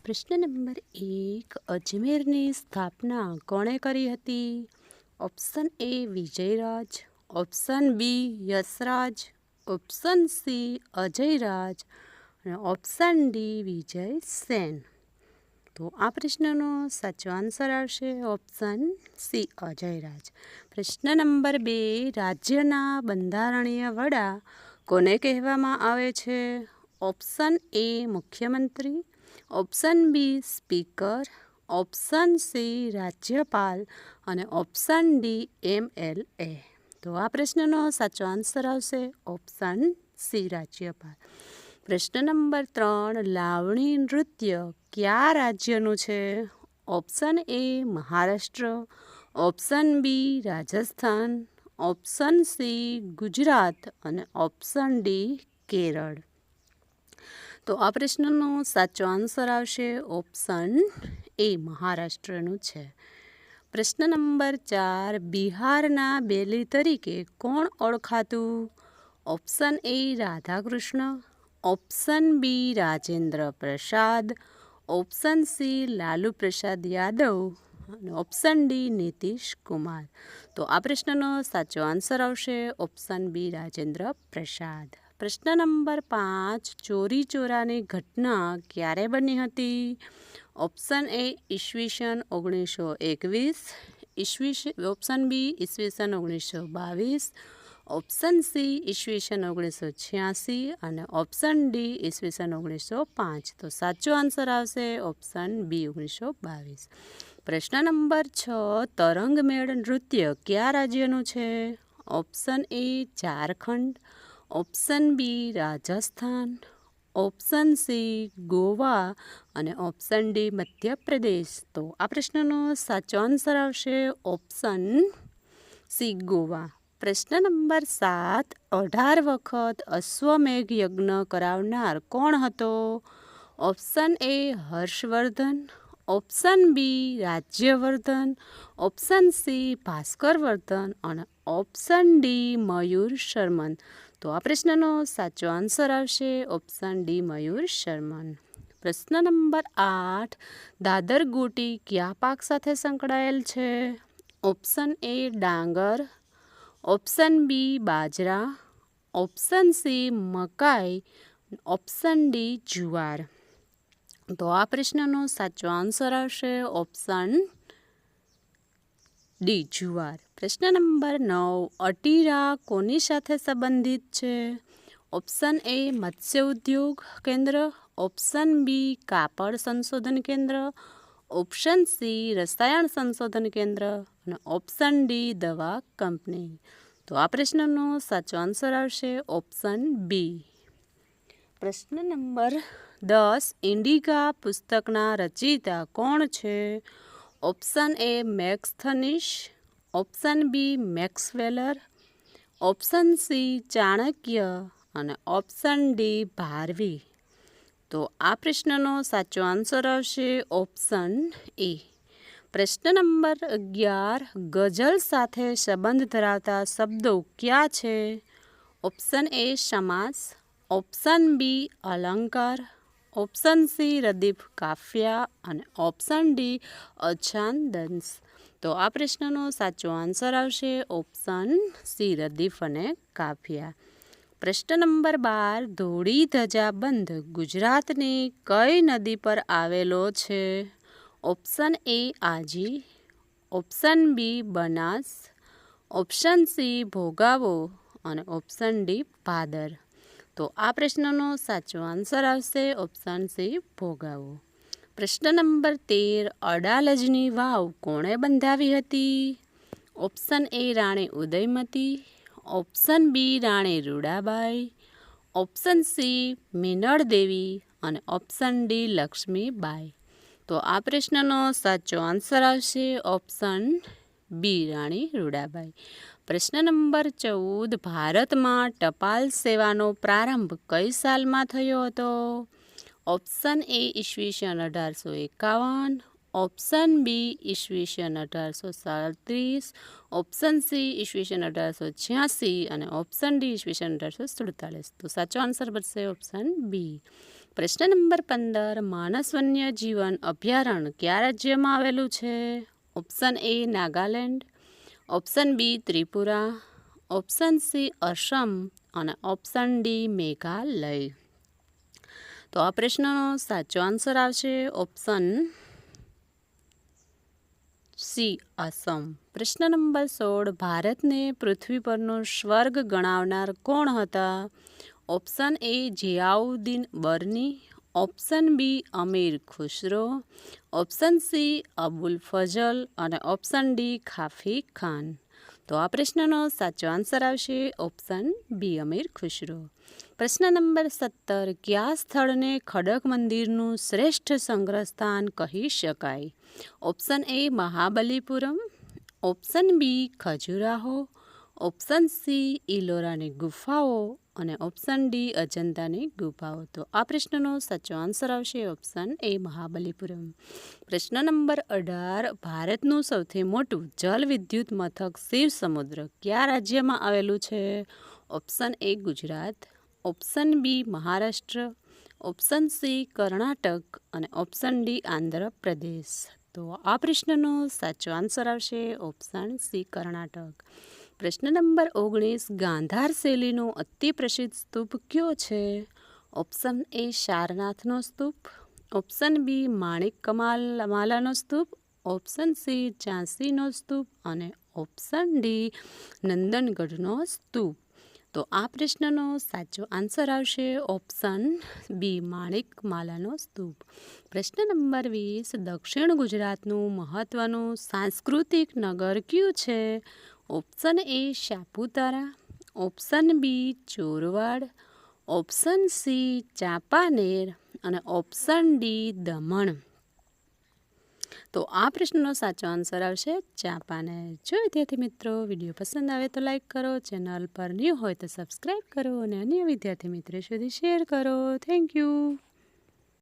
પ્રશ્ન નંબર 1, અજમેરની સ્થાપના કોણે કરી હતી? Option A Vijayraj, option B Yashraj, option C Ajayraj અને ઓપ્શન ડી વિજય સેન. તો આ પ્રશ્નનો સાચો આન્સર આવશે ઓપ્શન સી અજયરાજ. પ્રશ્ન નંબર 2, રાજ્યના બંધારણીય વડા કોને કહેવામાં આવે છે? ઓપ્શન એ મુખ્યમંત્રી, option B speaker, option C રાજ્યપાલ અને ઓપ્શન ડી MLA. તો આ પ્રશ્નનો સાચો આન્સર આવશે ઓપ્શન સી રાજ્યપાલ. પ્રશ્ન નંબર 3, લાવણી નૃત્ય કયા રાજ્યનું છે? Option A Maharashtra, option B Rajasthan, option C Gujarat અને ઓપ્શન ડી કેરળ. તો આ પ્રશ્નનો સાચો આન્સર આવશે ઓપ્શન એ મહારાષ્ટ્રનું છે. પ્રશ્ન નંબર 4, બિહારના બેલી તરીકે કોણ ઓળખાતું? Option A Radhakrishna, option B Rajendra Prasad, option C Lalu Prasad Yadav અને ઓપ્શન ડી નીતિશ કુમાર. તો આ પ્રશ્નનો સાચો આન્સર આવશે ઓપ્શન બી રાજેન્દ્ર પ્રસાદ. પ્રશ્ન નંબર 5, ચોરી ચોરાની ઘટના ક્યારે બની હતી? ઓપ્શન એ ઈસવીસન 1921, ઓપ્શન બી ઈસવીસન 1922, ઓપ્શન સી ઈસવીસન 1986 અને ઓપ્શન ડી ઈસવીસન 1905. તો સાચો આન્સર આવશે ઓપ્શન બી 1922. પ્રશ્ન નંબર 6, તરંગમેળ નૃત્ય કયા રાજ્યનું છે? Option A Jharkhand, option B Rajasthan, option C Goa અને ઓપ્શન ડી મધ્યપ્રદેશ. તો આ પ્રશ્નનો સાચો આન્સર આવશે ઓપ્શન સી ગોવા. પ્રશ્ન નંબર 7, 18 વખત અશ્વમેઘ યજ્ઞ કરાવનાર કોણ હતો? Option A Harshvardhan, option B Rajyavardhan, option C Bhaskarvardhan અને ઓપ્શન ડી મયુર શર્મન. તો આ પ્રશ્નનો સાચો આન્સર આવશે ઓપ્શન ડી મયુર શર્મન. પ્રશ્ન નંબર 8, દાદર ગોટી કયા પાક સાથે સંકળાયેલ છે? ઓપ્શન એ ડાંગર, ઓપ્શન બી બાજરા, ઓપ્શન સી મકાઈ, ઓપ્શન ડી જુવાર. તો આ પ્રશ્નનો સાચો આન્સર આવશે ઓપ્શન ડી જુવાર. પ્રશ્ન નંબર 9, અટીરા કોની સાથે સંબંધિત છે? ઓપ્શન એ મત્સ્ય ઉદ્યોગ કેન્દ્ર, ઓપ્શન બી કાપડ સંશોધન કેન્દ્ર, ઓપ્શન સી રસાયણ સંશોધન કેન્દ્ર અને ઓપ્શન ડી દવા કંપની. તો આ પ્રશ્નનો સાચો આન્સર આવશે ઓપ્શન બી. પ્રશ્ન નંબર 10, ઇન્ડિકા પુસ્તકના રચયિતા કોણ છે? Option A Megasthenes, option B મેક્સવેલર, ઓપ્શન સી ચાણક્ય અને ઓપ્શન ડી ભારવી. તો આ પ્રશ્નનો સાચો આન્સર આવશે ઓપ્શન એ. પ્રશ્ન નંબર 11, ગઝલ સાથે સંબંધ ધરાવતા શબ્દો કયા છે? ઓપ્શન એ સમાસ, ઓપ્શન બી અલંકાર, ઓપ્શન સી રદીફ કાફિયા અને ઓપ્શન ડી અછાંદંશ. તો આ પ્રશ્નનો સાચો આન્સર આવશે ઓપ્શન સી રદીફ અને કાફિયા. પ્રશ્ન નંબર 12, ધોળી ધજા બંધ ગુજરાતની કઈ નદી પર આવેલો છે? Option A Aji, option B Banas, option C Bhogavo અને ઓપ્શન ડી ભાદર. તો આ પ્રશ્નનો સાચો આન્સર આવશે ઓપ્શન સી ભોગાવો. પ્રશ્ન નંબર 13, અડાલજની વાવ કોણે બંધાવી હતી? Option A Rani Udaymati, option B Rani Rudabai, option C Minal Devi અને ઓપ્શન ડી લક્ષ્મીબાઈ. તો આ પ્રશ્નનો સાચો આન્સર આવશે ઓપ્શન બી રાણી રૂડાબાઈ. પ્રશ્ન નંબર 14, ભારતમાં ટપાલ સેવાનો પ્રારંભ કઈ સાલમાં થયો હતો? ઓપ્શન એ ઈસવીસન 1851, ઓપ્શન બી ઈસવીસન 1837, ઓપ્શન સી ઈસવીસન 1886 અને ઓપ્શન ડી ઈસવીસન 1847. તો સાચો આન્સર બનશે ઓપ્શન બી. પ્રશ્ન નંબર 15 માનસ વન્યજીવન અભયારણ્ય કયા રાજ્યમાં આવેલું છે? Option A Nagaland, option B Tripura, option C Assam અને ઓપ્શન ડી મેઘાલય. તો આ પ્રશ્નનો સાચો આન્સર આવશે ઓપ્શન સી અસમ. પ્રશ્ન નંબર 16 ભારતને પૃથ્વી પરનો સ્વર્ગ ગણાવનાર કોણ હતા? Option A Ziauddin Barani, option B Amir Khusro, option C Abul Fazl અને ઓપ્શન ડી ખાફી ખાન. તો આ પ્રશ્નનો સાચો આન્સર આવશે ઓપ્શન બી અમીર ખુશરો. પ્રશ્ન નંબર 17 કયા સ્થળને ખડક મંદિરનું શ્રેષ્ઠ સંગ્રહ સ્થાન કહી શકાય? Option A Mahabalipuram, option B Khajuraho, option C ઇલોરાની ગુફાઓ અને ઓપ્શન ડી અજંતાની ગુફાઓ. તો આ પ્રશ્નનો સાચો આન્સર આવશે ઓપ્શન એ મહાબલીપુરમ. પ્રશ્ન નંબર 18 ભારતનું સૌથી મોટું જલ વિદ્યુત મથક શિવ સમુદ્ર કયા રાજ્યમાં આવેલું છે? Option A Gujarat, option B Maharashtra, option C Karnataka અને ઓપ્શન ડી આંધ્રપ્રદેશ. તો આ પ્રશ્નનો સાચો આન્સર આવશે ઓપ્શન સી કર્ણાટક. પ્રશ્ન નંબર 19 ગાંધાર શૈલીનો અતિ પ્રસિદ્ધ સ્તૂપ કયો છે? ઓપ્શન એ સારનાથનો સ્તૂપ, ઓપ્શન બી માણિક માલાનો સ્તૂપ, ઓપ્શન સી ઝાંસીનો સ્તૂપ અને ઓપ્શન ડી નંદનગઢનો સ્તૂપ. તો આ પ્રશ્નનો સાચો આન્સર આવશે ઓપ્શન બી માણિક માલાનો સ્તૂપ. પ્રશ્ન નંબર 20 દક્ષિણ ગુજરાતનું મહત્વનું સાંસ્કૃતિક નગર કયું છે? Option A Saputara, option B Chorwad, option C Champaner અને ઓપ્શન ડી દમણ. તો આ પ્રશ્નનો સાચો આન્સર આવશે ચાંપાનેર. જો વિદ્યાર્થી મિત્રો વિડીયો પસંદ આવે તો લાઈક કરો, ચેનલ પર ન્યૂ હોય તો સબસ્ક્રાઈબ કરો અને અન્ય વિદ્યાર્થી મિત્રો સુધી શેર કરો. Thank you.